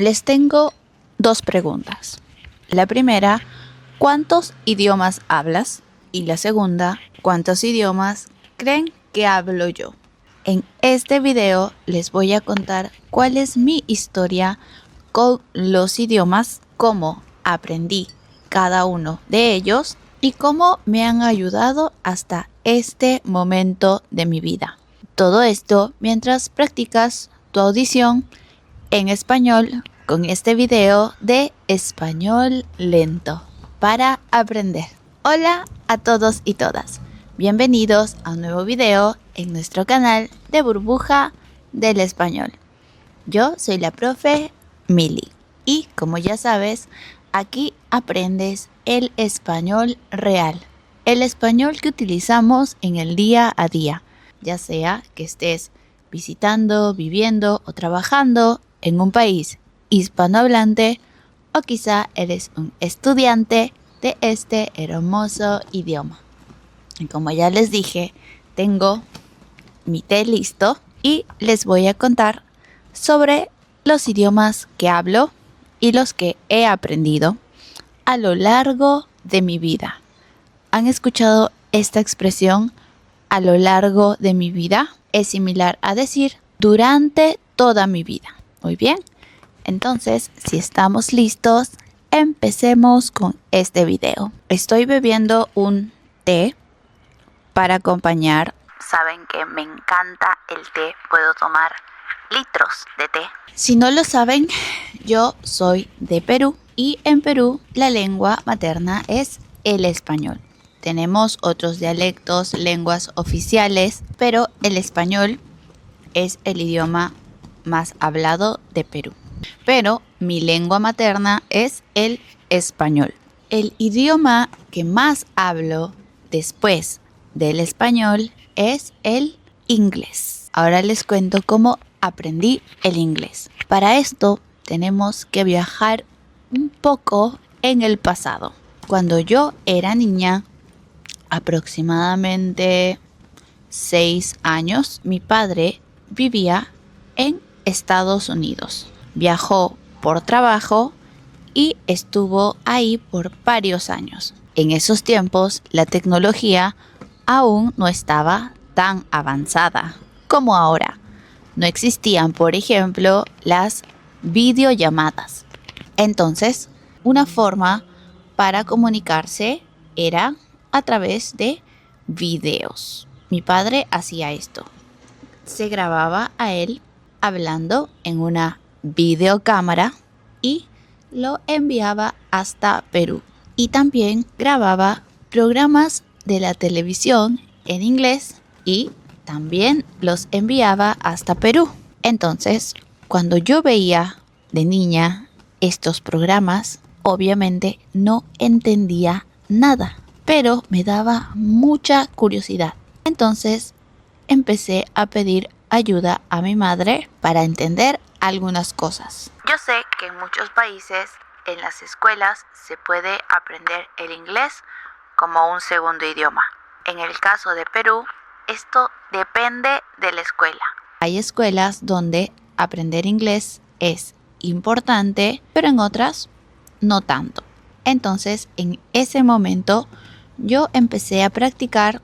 Les tengo dos preguntas. La primera, ¿cuántos idiomas hablas? Y la segunda, ¿cuántos idiomas creen que hablo yo? En este video les voy a contar cuál es mi historia con los idiomas, cómo aprendí cada uno de ellos y cómo me han ayudado hasta este momento de mi vida. Todo esto mientras practicas tu audición en español con este video de español lento para aprender. Hola a todos y todas. Bienvenidos a un nuevo video en nuestro canal de Burbuja del Español. Yo soy la profe Mili y como ya sabes, aquí aprendes el español real, el español que utilizamos en el día a día, ya sea que estés visitando, viviendo o trabajando en un país hispanohablante o quizá eres un estudiante de este hermoso idioma. Y como ya les dije, tengo mi té listo y les voy a contar sobre los idiomas que hablo y los que he aprendido a lo largo de mi vida. ¿Han escuchado esta expresión a lo largo de mi vida? Es similar a decir durante toda mi vida. Muy bien, entonces si estamos listos, empecemos con este video. Estoy bebiendo un té para acompañar. Saben que me encanta el té, puedo tomar litros de té. Si no lo saben, yo soy de Perú y en Perú la lengua materna es el español. Tenemos otros dialectos, lenguas oficiales, pero el español es el idioma más hablado de Perú. Pero mi lengua materna es el español. El idioma que más hablo después del español es el inglés. Ahora les cuento cómo aprendí el inglés. Para esto tenemos que viajar un poco en el pasado. Cuando yo era niña, aproximadamente 6 años, mi padre vivía en Estados Unidos. Viajó por trabajo y estuvo ahí por varios años. En esos tiempos, la tecnología aún no estaba tan avanzada como ahora. No existían, por ejemplo, las videollamadas. Entonces, una forma para comunicarse era a través de videos. Mi padre hacía esto. Se grababa a él hablando en una videocámara y lo enviaba hasta Perú. Y también grababa programas de la televisión en inglés y también los enviaba hasta Perú. Entonces, cuando yo veía de niña estos programas, obviamente no entendía nada, pero me daba mucha curiosidad. Entonces, empecé a pedir ayuda a mi madre para entender algunas cosas. Yo sé que en muchos países, en las escuelas, se puede aprender el inglés como un segundo idioma. En el caso de Perú, esto depende de la escuela. Hay escuelas donde aprender inglés es importante, pero en otras no tanto. Entonces, en ese momento, yo empecé a practicar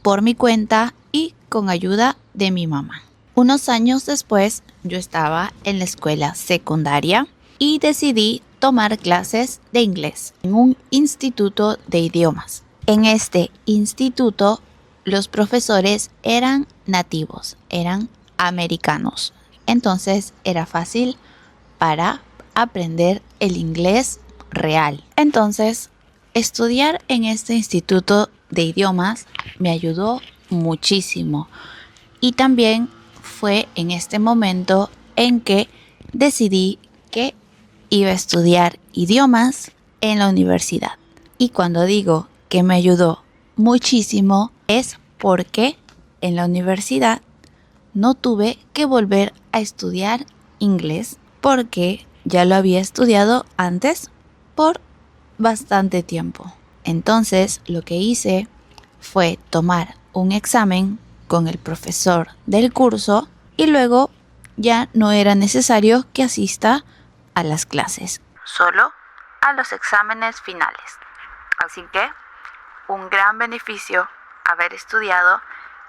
por mi cuenta y con ayuda de mi mamá. Unos años después, yo estaba en la escuela secundaria y decidí tomar clases de inglés en un instituto de idiomas. En este instituto, los profesores eran nativos, eran americanos. Entonces, era fácil para aprender el inglés real. Entonces, estudiar en este instituto de idiomas me ayudó muchísimo. Y también fue en este momento en que decidí que iba a estudiar idiomas en la universidad. Y cuando digo que me ayudó muchísimo es porque en la universidad no tuve que volver a estudiar inglés porque ya lo había estudiado antes por bastante tiempo. Entonces lo que hice fue tomar un examen con el profesor del curso y luego ya no era necesario que asista a las clases, solo a los exámenes finales. Así que un gran beneficio haber estudiado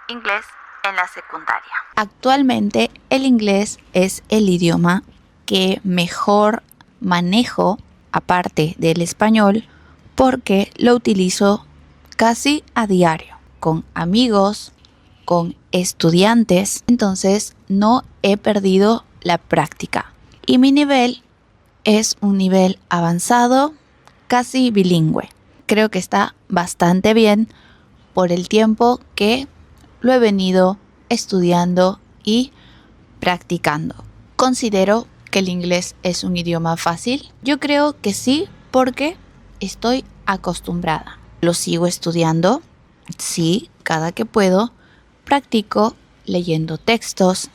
inglés en la secundaria. Actualmente el inglés es el idioma que mejor manejo aparte del español porque lo utilizo casi a diario con amigos, con estudiantes, entonces no he perdido la práctica. Y mi nivel es un nivel avanzado, casi bilingüe. Creo que está bastante bien por el tiempo que lo he venido estudiando y practicando. ¿Considero que el inglés es un idioma fácil? Yo creo que sí, porque estoy acostumbrada. Lo sigo estudiando, sí, cada que puedo. Practico leyendo textos,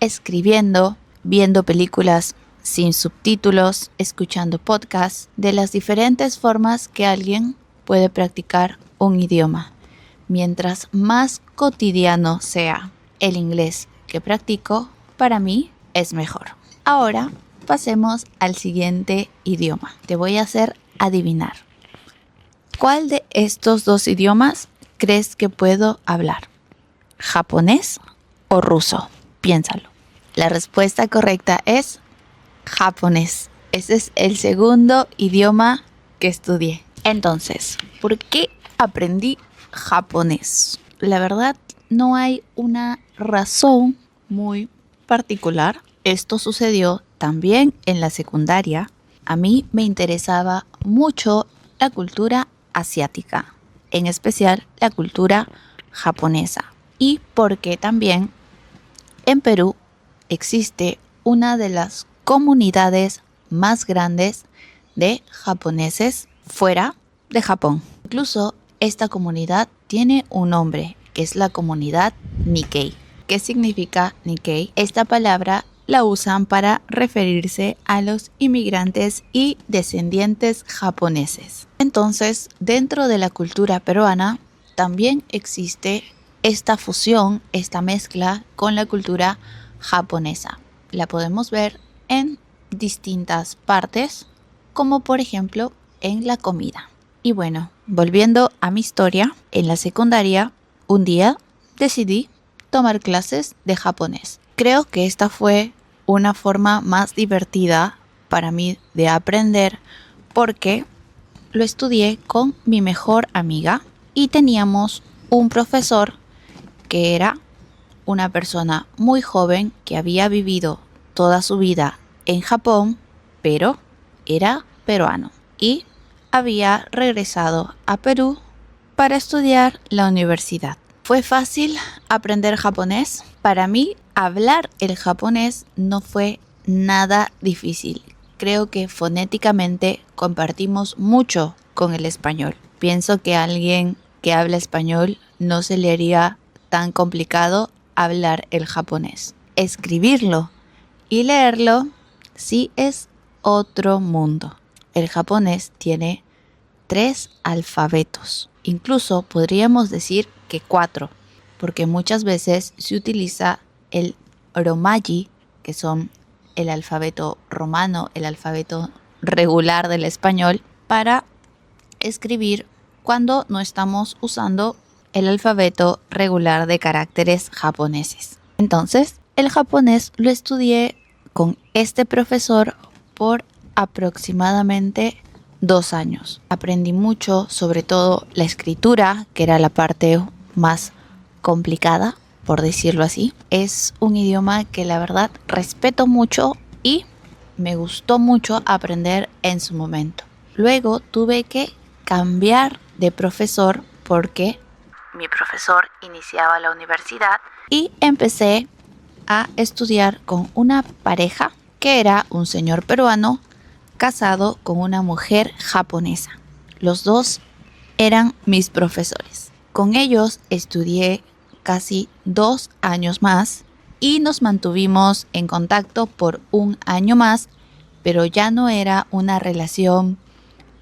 escribiendo, viendo películas sin subtítulos, escuchando podcasts, de las diferentes formas que alguien puede practicar un idioma. Mientras más cotidiano sea el inglés que practico, para mí es mejor. Ahora pasemos al siguiente idioma. Te voy a hacer adivinar. ¿Cuál de estos dos idiomas crees que puedo hablar? ¿Japonés o ruso? Piénsalo. La respuesta correcta es japonés. Ese es el segundo idioma que estudié. Entonces, ¿por qué aprendí japonés? La verdad, no hay una razón muy particular. Esto sucedió también en la secundaria. A mí me interesaba mucho la cultura asiática, en especial la cultura japonesa. Y porque también en Perú existe una de las comunidades más grandes de japoneses fuera de Japón. Incluso esta comunidad tiene un nombre, que es la comunidad Nikkei. ¿Qué significa Nikkei? Esta palabra la usan para referirse a los inmigrantes y descendientes japoneses. Entonces, dentro de la cultura peruana también existe esta fusión, esta mezcla con la cultura japonesa. La podemos ver en distintas partes, como por ejemplo en la comida. Y bueno, volviendo a mi historia, en la secundaria, un día decidí tomar clases de japonés. Creo que esta fue una forma más divertida para mí de aprender porque lo estudié con mi mejor amiga y teníamos un profesor que era una persona muy joven que había vivido toda su vida en Japón, pero era peruano y había regresado a Perú para estudiar la universidad. ¿Fue fácil aprender japonés? Para mí, hablar el japonés no fue nada difícil. Creo que fonéticamente compartimos mucho con el español. Pienso que a alguien que habla español no se le haría tan complicado hablar el japonés. Escribirlo y leerlo sí es otro mundo. El japonés tiene 3 alfabetos. Incluso podríamos decir que 4, porque muchas veces se utiliza el romaji, que son el alfabeto romano, el alfabeto regular del español, para escribir cuando no estamos usando el alfabeto regular de caracteres japoneses. Entonces, el japonés lo estudié con este profesor por aproximadamente 2 años. Aprendí mucho, sobre todo la escritura, que era la parte más complicada, por decirlo así. Es un idioma que la verdad respeto mucho y me gustó mucho aprender en su momento. Luego tuve que cambiar de profesor porque mi profesor iniciaba la universidad y empecé a estudiar con una pareja que era un señor peruano casado con una mujer japonesa. Los dos eran mis profesores. Con ellos estudié casi 2 años más y nos mantuvimos en contacto por 1 año más, pero ya no era una relación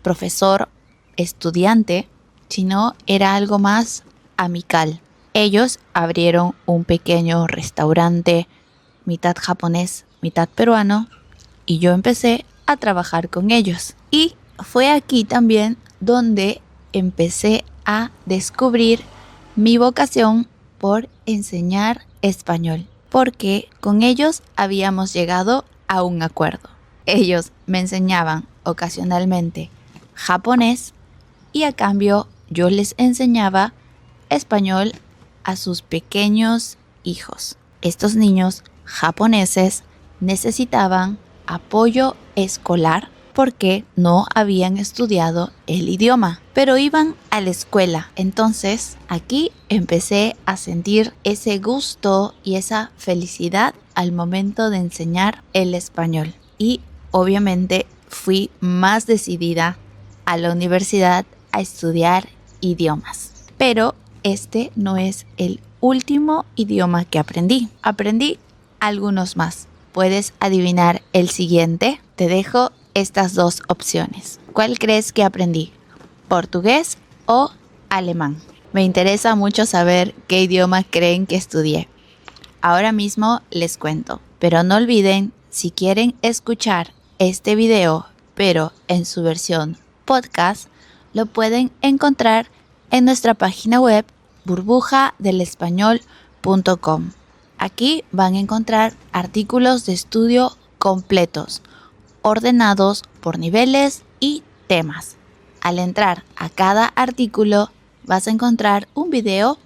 profesor-estudiante, sino era algo más amical. Ellos abrieron un pequeño restaurante, mitad japonés, mitad peruano, y yo empecé a trabajar con ellos. Y fue aquí también donde empecé a descubrir mi vocación por enseñar español, porque con ellos habíamos llegado a un acuerdo. Ellos me enseñaban ocasionalmente japonés y a cambio yo les enseñaba español a sus pequeños hijos. Estos niños japoneses necesitaban apoyo escolar porque no habían estudiado el idioma, pero iban a la escuela. Entonces aquí empecé a sentir ese gusto y esa felicidad al momento de enseñar el español. Y obviamente fui más decidida a la universidad a estudiar idiomas. Pero este no es el último idioma que aprendí. Aprendí algunos más. ¿Puedes adivinar el siguiente? Te dejo estas dos opciones. ¿Cuál crees que aprendí? ¿Portugués o alemán? Me interesa mucho saber qué idioma creen que estudié. Ahora mismo les cuento. Pero no olviden, si quieren escuchar este video, pero en su versión podcast, lo pueden encontrar en nuestra página web burbujadelespañol.com. Aquí van a encontrar artículos de estudio completos, ordenados por niveles y temas. Al entrar a cada artículo vas a encontrar un video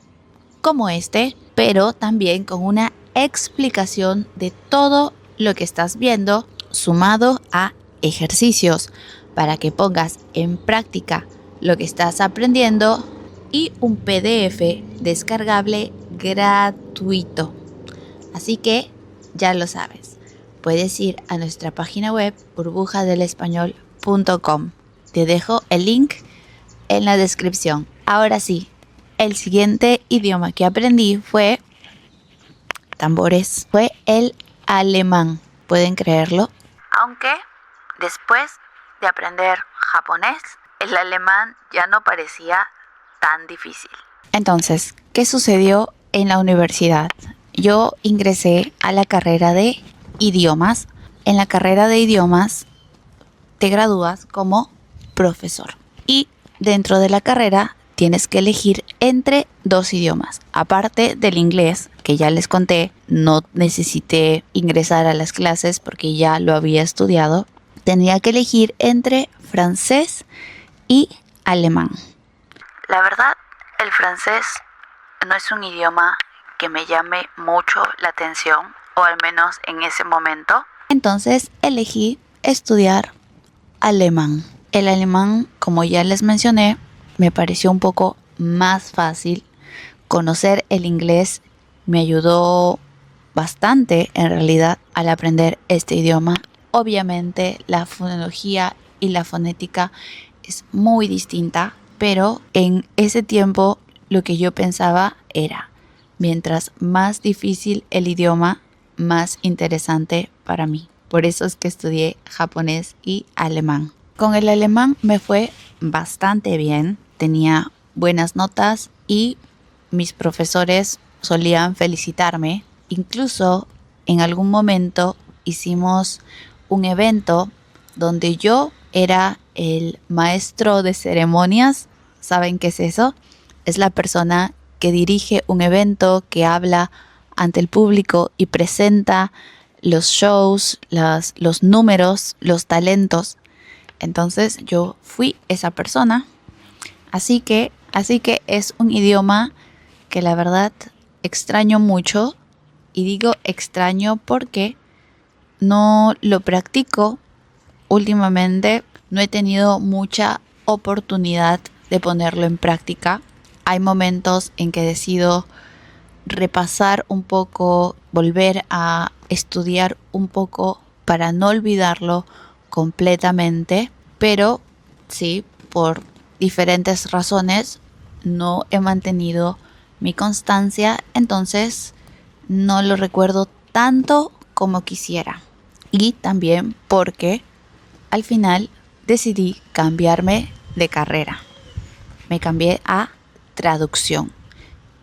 como este, pero también con una explicación de todo lo que estás viendo, sumado a ejercicios para que pongas en práctica lo que estás aprendiendo y un PDF descargable gratuito. Así que ya lo sabes, puedes ir a nuestra página web burbujadelespañol.com. Te dejo el link en la descripción. Ahora sí, el siguiente idioma que aprendí fue el alemán. ¿Pueden creerlo? Aunque después de aprender japonés, el alemán ya no parecía tan difícil. Entonces, ¿qué sucedió en la universidad? Yo ingresé a la carrera de idiomas. En la carrera de idiomas te gradúas como profesor y dentro de la carrera tienes que elegir entre dos idiomas. Aparte del inglés, que ya les conté, no necesité ingresar a las clases porque ya lo había estudiado. Tenía que elegir entre francés y alemán. La verdad, el francés no es un idioma que me llame mucho la atención, o al menos en ese momento. Entonces elegí estudiar alemán. El alemán, como ya les mencioné, me pareció un poco más fácil. Conocer el inglés me ayudó bastante en realidad al aprender este idioma. Obviamente la fonología y la fonética es muy distinta, pero en ese tiempo lo que yo pensaba era, mientras más difícil el idioma, más interesante para mí. Por eso es que estudié japonés y alemán. Con el alemán me fue bastante bien, tenía buenas notas y mis profesores solían felicitarme. Incluso en algún momento hicimos un evento donde yo era el maestro de ceremonias. ¿Saben qué es eso? Es la persona que dirige un evento, que habla ante el público y presenta los shows, los números, los talentos. Entonces yo fui esa persona. Así que es un idioma que la verdad extraño mucho. Y digo extraño porque no lo practico últimamente. No he tenido mucha oportunidad de ponerlo en práctica. Hay momentos en que decido repasar un poco, volver a estudiar un poco para no olvidarlo completamente, pero sí, por diferentes razones no he mantenido mi constancia, entonces no lo recuerdo tanto como quisiera. Y también porque al final decidí cambiarme de carrera. Me cambié a traducción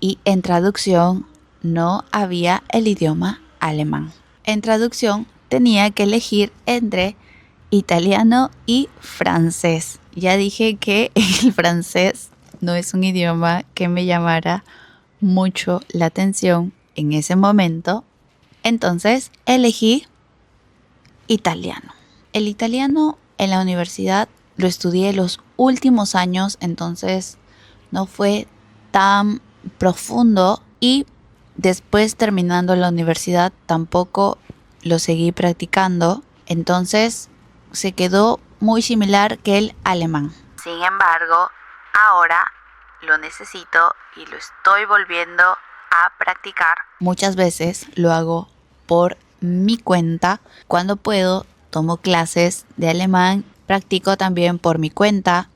y en traducción no había el idioma alemán. En traducción tenía que elegir entre italiano y francés. Ya dije que el francés no es un idioma que me llamara mucho la atención en ese momento, entonces elegí italiano. El italiano en la universidad lo estudié los últimos años, entonces no fue tan profundo y después terminando la universidad tampoco lo seguí practicando, entonces se quedó muy similar que el alemán. Sin embargo, ahora lo necesito y lo estoy volviendo a practicar. Muchas veces lo hago por mi cuenta. Cuando puedo, tomo clases de alemán. Practico también por mi cuenta,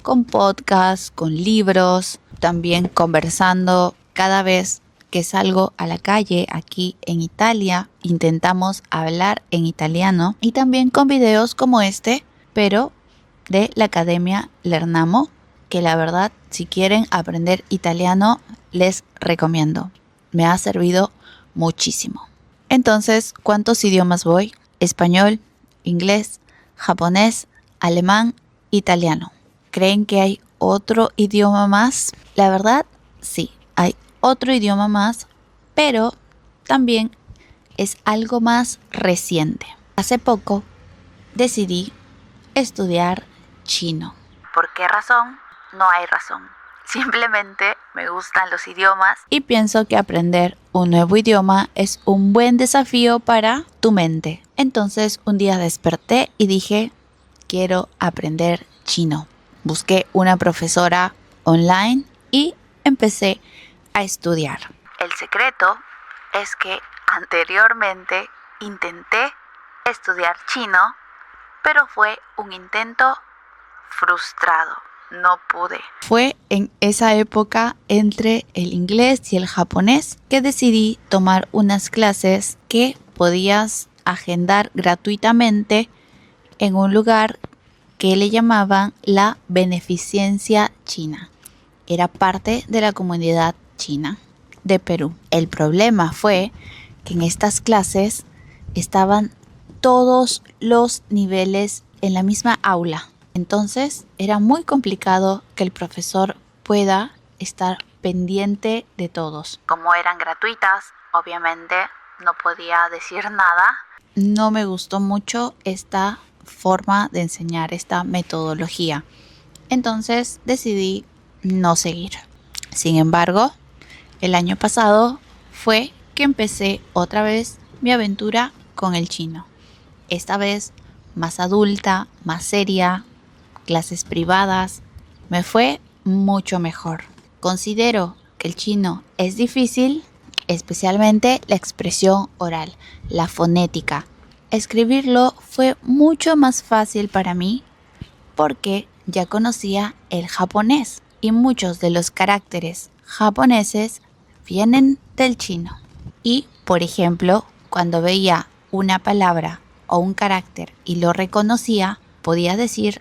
con podcasts, con libros, también conversando. Cada vez que salgo a la calle aquí en Italia, intentamos hablar en italiano y también con videos como este, pero de la Academia Lernamo, que la verdad, si quieren aprender italiano, les recomiendo. Me ha servido muchísimo. Entonces, ¿cuántos idiomas voy? Español, inglés, japonés, alemán, italiano. ¿Creen que hay otro idioma más? La verdad, sí, hay otro idioma más, pero también es algo más reciente. Hace poco decidí estudiar chino. ¿Por qué razón? No hay razón. Simplemente me gustan los idiomas y pienso que aprender un nuevo idioma es un buen desafío para tu mente. Entonces un día desperté y dije, quiero aprender chino. Busqué una profesora online y empecé a estudiar. El secreto es que anteriormente intenté estudiar chino, pero fue un intento frustrado. No pude. Fue en esa época entre el inglés y el japonés que decidí tomar unas clases que podías agendar gratuitamente en un lugar que le llamaban la Beneficencia China. Era parte de la comunidad china de Perú. El problema fue que en estas clases estaban todos los niveles en la misma aula. Entonces era muy complicado que el profesor pueda estar pendiente de todos. Como eran gratuitas, obviamente no podía decir nada. No me gustó mucho esta forma de enseñar, esta metodología. Entonces decidí no seguir. Sin embargo, el año pasado fue que empecé otra vez mi aventura con el chino. Esta vez más adulta, más seria, clases privadas, me fue mucho mejor. Considero que el chino es difícil, especialmente la expresión oral, la fonética. Escribirlo fue mucho más fácil para mí porque ya conocía el japonés y muchos de los caracteres japoneses vienen del chino. Y, por ejemplo, cuando veía una palabra o un carácter y lo reconocía, podía decir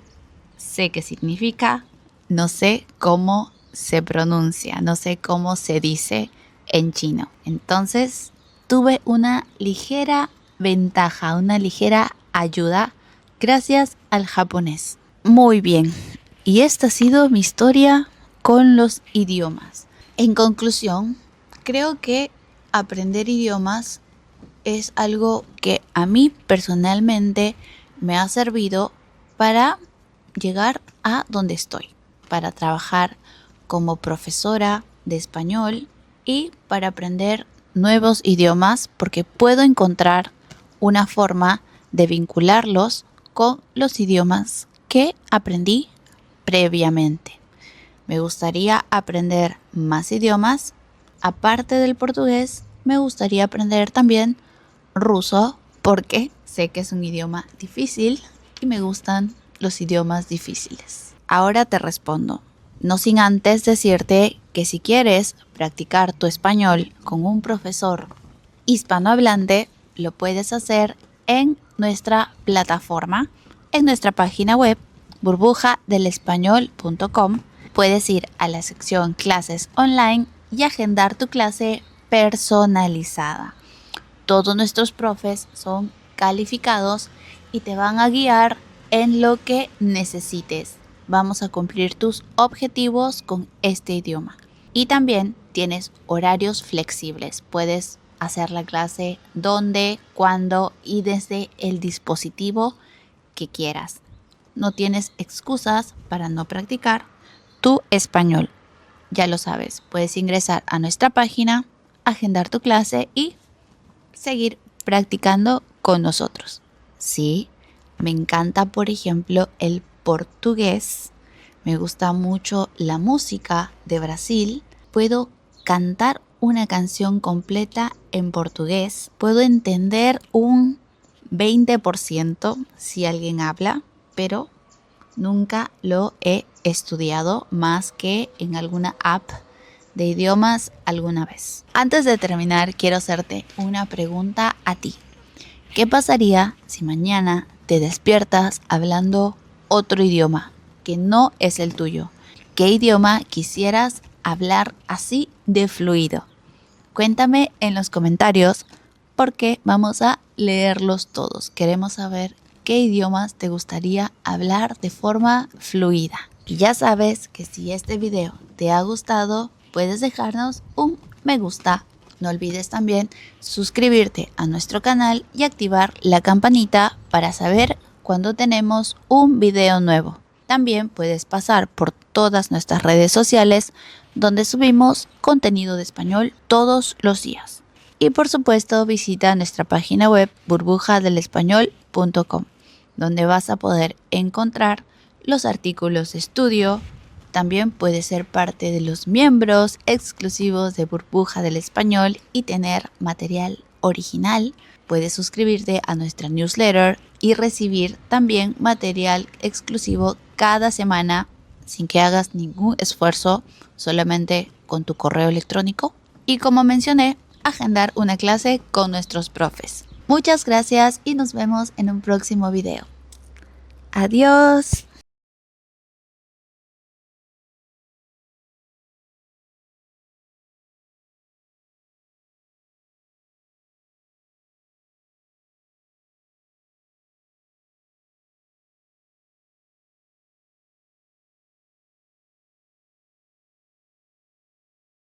sé qué significa, no sé cómo se pronuncia, no sé cómo se dice en chino. Entonces tuve una ligera ventaja, una ligera ayuda gracias al japonés. Muy bien, y esta ha sido mi historia con los idiomas. En conclusión, creo que aprender idiomas es algo que a mí personalmente me ha servido para llegar a donde estoy, para trabajar como profesora de español y para aprender nuevos idiomas porque puedo encontrar una forma de vincularlos con los idiomas que aprendí previamente. Me gustaría aprender más idiomas. Aparte del portugués, me gustaría aprender también ruso porque sé que es un idioma difícil y me gustan los idiomas difíciles. Ahora te respondo, no sin antes decirte que si quieres practicar tu español con un profesor hispanohablante, lo puedes hacer en nuestra plataforma, en nuestra página web burbujadelespañol.com. Puedes ir a la sección clases online y agendar tu clase personalizada. Todos nuestros profes son calificados y te van a guiar en lo que necesites. Vamos a cumplir tus objetivos con este idioma. Y también tienes horarios flexibles. Puedes hacer la clase donde, cuándo y desde el dispositivo que quieras. No tienes excusas para no practicar tu español. Ya lo sabes, puedes ingresar a nuestra página, agendar tu clase y seguir practicando con nosotros. Sí, me encanta, por ejemplo, el portugués. Me gusta mucho la música de Brasil. Puedo cantar una canción completa en portugués. Puedo entender un 20% si alguien habla, pero nunca lo he estudiado más que en alguna app de idiomas alguna vez. Antes de terminar, quiero hacerte una pregunta a ti. ¿Qué pasaría si mañana te despiertas hablando otro idioma que no es el tuyo? ¿Qué idioma quisieras hablar así de fluido? Cuéntame en los comentarios porque vamos a leerlos todos. Queremos saber qué idiomas te gustaría hablar de forma fluida. Y ya sabes que si este video te ha gustado, puedes dejarnos un me gusta. No olvides también suscribirte a nuestro canal y activar la campanita para saber cuando tenemos un video nuevo. También puedes pasar por todas nuestras redes sociales donde subimos contenido de español todos los días. Y por supuesto visita nuestra página web burbujadelespañol.com, donde vas a poder encontrar los artículos de estudio. También puedes ser parte de los miembros exclusivos de Burbuja del Español y tener material original. Puedes suscribirte a nuestra newsletter y recibir también material exclusivo cada semana sin que hagas ningún esfuerzo, solamente con tu correo electrónico. Y como mencioné, agendar una clase con nuestros profes. Muchas gracias y nos vemos en un próximo video. Adiós.